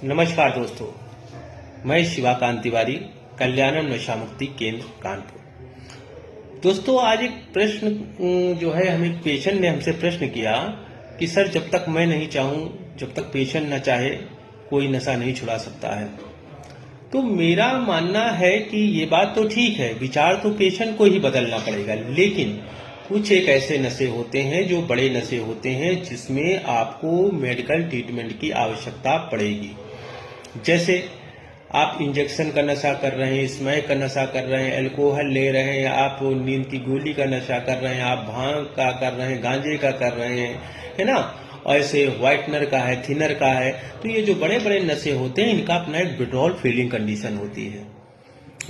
नमस्कार दोस्तों, मैं शिवाकांत तिवारी, कल्याणम नशा मुक्ति केंद्र कानपुर। दोस्तों, आज एक प्रश्न जो है हमें पेशेंट ने हमसे प्रश्न किया कि सर, जब तक मैं नहीं चाहूं, जब तक पेशेंट न चाहे, कोई नशा नहीं छुड़ा सकता है। तो मेरा मानना है कि ये बात तो ठीक है, विचार तो पेशेंट को ही बदलना पड़ेगा, लेकिन कुछ एक ऐसे नशे होते हैं जो बड़े नशे होते हैं जिसमें आपको मेडिकल ट्रीटमेंट की आवश्यकता पड़ेगी। जैसे आप इंजेक्शन का नशा कर रहे हैं, स्मैक का नशा कर रहे हैं, अल्कोहल ले रहे हैं, आप नींद की गोली का नशा कर रहे हैं, आप भांग का कर रहे हैं, गांजे का कर रहे हैं, है ना, ऐसे व्हाइटनर का है, थिनर का है। तो ये जो बड़े बड़े नशे होते हैं, इनका अपना एक विड्रॉल फीलिंग कंडीशन होती है।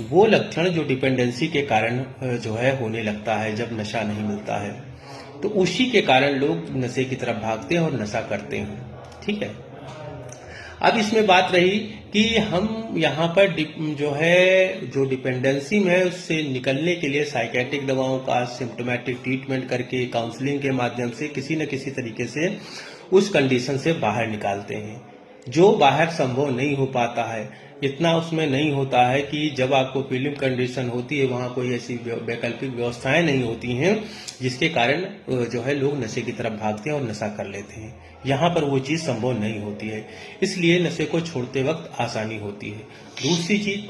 वो लक्षण जो डिपेंडेंसी के कारण जो है होने लगता है जब नशा नहीं मिलता है, तो उसी के कारण लोग नशे की तरफ भागते हैं और नशा करते हैं। ठीक है, अब इसमें बात रही कि हम यहाँ पर जो डिपेंडेंसी में है उससे निकलने के लिए साइकेट्रिक दवाओं का सिम्टोमेटिक ट्रीटमेंट करके, काउंसलिंग के माध्यम से किसी न किसी तरीके से उस कंडीशन से बाहर निकालते हैं। जो बाहर संभव नहीं हो पाता है, इतना उसमें नहीं होता है कि जब आपको फीलिंग कंडीशन होती है वहां कोई ऐसी वैकल्पिक व्यवस्थाएं नहीं होती हैं जिसके कारण जो है लोग नशे की तरफ भागते हैं और नशा कर लेते हैं। यहाँ पर वो चीज संभव नहीं होती है, इसलिए नशे को छोड़ते वक्त आसानी होती है। दूसरी चीज,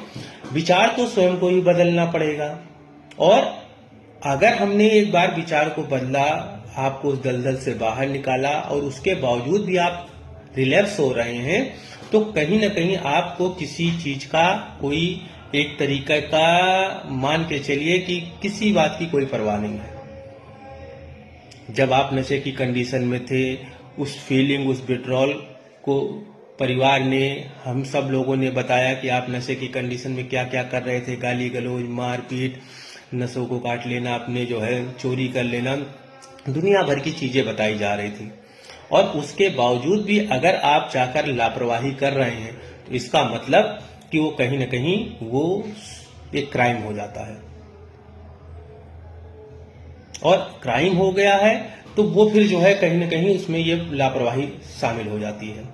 विचार तो स्वयं को ही बदलना पड़ेगा, और अगर हमने एक बार विचार को बदला, आपको उस दलदल से बाहर निकाला और उसके बावजूद भी आप रिलैप्स हो रहे हैं, तो कहीं ना कहीं आपको किसी चीज का कोई एक तरीका का मान के चलिए कि किसी बात की कोई परवाह नहीं है। जब आप नशे की कंडीशन में थे, उस फीलिंग, उस विड्रॉल को परिवार ने, हम सब लोगों ने बताया कि आप नशे की कंडीशन में क्या क्या कर रहे थे, गाली गलौज, मारपीट, नसों को काट लेना, अपने जो है चोरी कर लेना, दुनिया भर की चीजें बताई जा रही थी। और उसके बावजूद भी अगर आप जाकर लापरवाही कर रहे हैं, तो इसका मतलब कि वो कहीं ना कहीं वो एक क्राइम हो जाता है, और क्राइम हो गया है तो वो फिर जो है कहीं ना कहीं उसमें ये लापरवाही शामिल हो जाती है।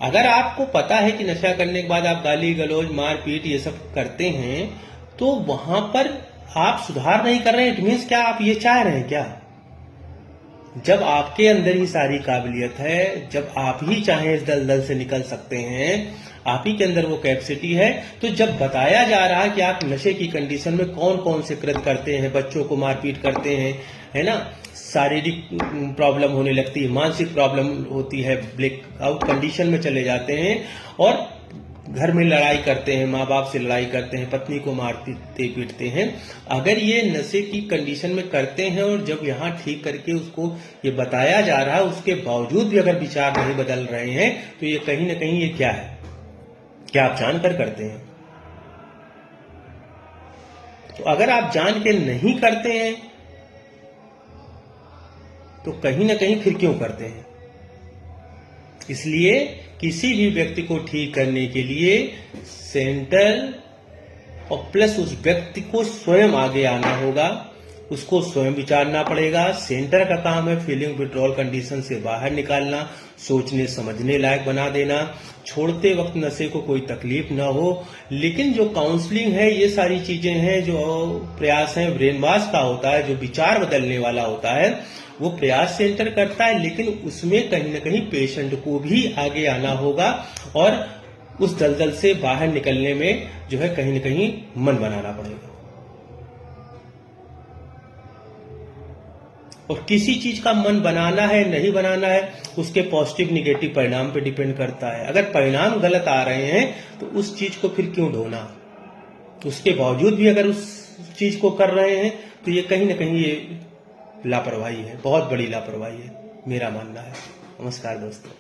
अगर आपको पता है कि नशा करने के बाद आप गाली गलौज, मारपीट ये सब करते हैं, तो वहां पर आप सुधार नहीं कर रहे हैं। इट मीन्स क्या आप ये चाह रहे हैं क्या? जब आपके अंदर ही सारी काबिलियत है, जब आप ही चाहें इस दलदल से निकल सकते हैं, आप ही के अंदर वो कैपेसिटी है, तो जब बताया जा रहा है कि आप नशे की कंडीशन में कौन कौन से कृत्य करते हैं, बच्चों को मारपीट करते हैं, है ना, शारीरिक प्रॉब्लम होने लगती है, मानसिक प्रॉब्लम होती है, ब्लैकआउट कंडीशन में चले जाते हैं, और घर में लड़ाई करते हैं, माँ बाप से लड़ाई करते हैं, पत्नी को मारते पीटते हैं। अगर ये नशे की कंडीशन में करते हैं और जब यहाँ ठीक करके उसको ये बताया जा रहा है, उसके बावजूद भी अगर विचार नहीं बदल रहे हैं, तो ये कहीं ना कहीं ये क्या है? क्या आप जानकर करते हैं? तो अगर आप जान के नहीं करते हैं, तो कहीं ना कहीं फिर क्यों करते हैं? इसलिए किसी भी व्यक्ति को ठीक करने के लिए सेंटर और प्लस उस व्यक्ति को स्वयं आगे आना होगा, उसको स्वयं विचारना पड़ेगा। सेंटर का काम है फीलिंग विड्रॉल कंडीशन से बाहर निकालना, सोचने समझने लायक बना देना, छोड़ते वक्त नशे को कोई तकलीफ ना हो। लेकिन जो काउंसलिंग है, ये सारी चीजें हैं, जो प्रयास है ब्रेन वॉश का होता है, जो विचार बदलने वाला होता है, वो प्रयास सेंटर करता है, लेकिन उसमें कहीं ना कहीं पेशेंट को भी आगे आना होगा और उस दलदल से बाहर निकलने में जो है कहीं ना कहीं मन बनाना पड़ेगा। और किसी चीज का मन बनाना है नहीं बनाना है, उसके पॉजिटिव निगेटिव परिणाम पे डिपेंड करता है। अगर परिणाम गलत आ रहे हैं तो उस चीज को फिर क्यों ढोना? उसके बावजूद भी अगर उस चीज को कर रहे हैं, तो ये कहीं ना कहीं ये लापरवाही है, बहुत बड़ी लापरवाही है, मेरा मानना है। नमस्कार दोस्तों।